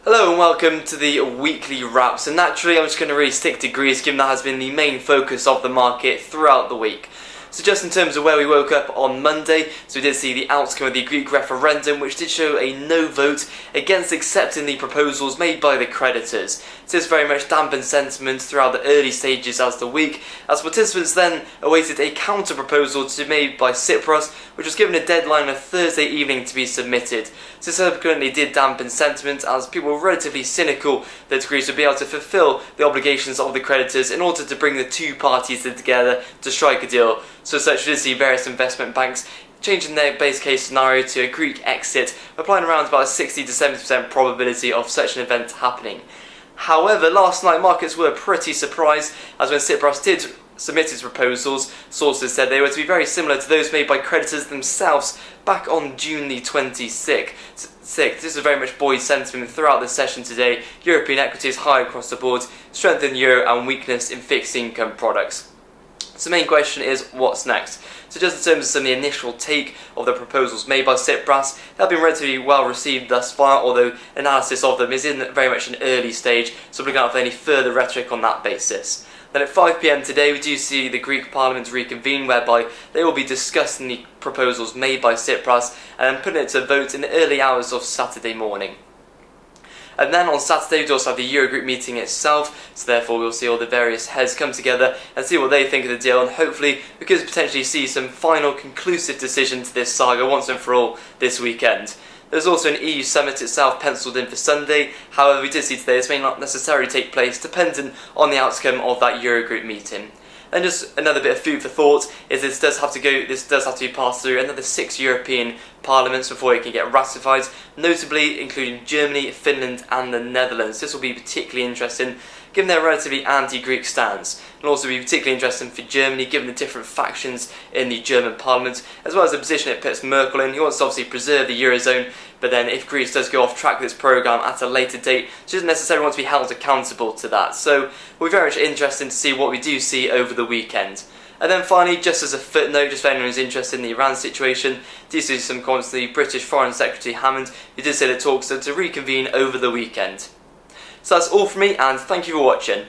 Hello and welcome to the weekly wrap. So naturally I'm just going to really stick to Greece, given that has been the main focus of the market throughout the week. So just in terms of where we woke up on Monday, so we did see the outcome of the Greek referendum, which did show a no vote against accepting the proposals made by the creditors. So this very much dampened sentiment throughout the early stages of the week, as participants then awaited a counter proposal to be made by Tsipras, which was given a deadline of Thursday evening to be submitted. So this subsequently did dampen sentiment, as people were relatively cynical that Greece would be able to fulfil the obligations of the creditors in order to bring the two parties together to strike a deal. So as such, we did see various investment banks changing their base case scenario to a Greek exit, applying around about a 60 to 70% probability of such an event happening. However, last night markets were pretty surprised, as when Tsipras did submit his proposals, sources said they were to be very similar to those made by creditors themselves back on June the 26th. This is very much buoyed sentiment throughout the session today. European equities high across the board, strength in the euro and weakness in fixed income products. So the main question is, what's next? So just in terms of some of the initial take of the proposals made by Tsipras, they have been relatively well received thus far, although analysis of them is in very much an early stage, so we're looking out for any further rhetoric on that basis. Then at 5 PM today we do see the Greek Parliament reconvene, whereby they will be discussing the proposals made by Tsipras and then putting it to vote in the early hours of Saturday morning. And then on Saturday we also have the Eurogroup meeting itself, so therefore we'll see all the various heads come together and see what they think of the deal, and hopefully we could potentially see some final conclusive decision to this saga once and for all this weekend. There's also an EU summit itself penciled in for Sunday. However, we did see today this may not necessarily take place, depending on the outcome of that Eurogroup meeting. And just another bit of food for thought is this does have to be passed through another 6 European parliaments before it can get ratified, notably including Germany, Finland and the Netherlands. This will be particularly interesting given their relatively anti-Greek stance, and also be particularly interesting for Germany given the different factions in the German parliament, as well as the position it puts Merkel in, who wants to obviously preserve the Eurozone, but then if Greece does go off track with its programme at a later date, she doesn't necessarily want to be held accountable to that. So we're very much interested to see what we do see over the weekend. And then finally, just as a footnote, just for anyone who's interested in the Iran situation, do see some comments from the British Foreign Secretary Hammond, who did say that talks are to reconvene over the weekend. So that's all from me, and thank you for watching.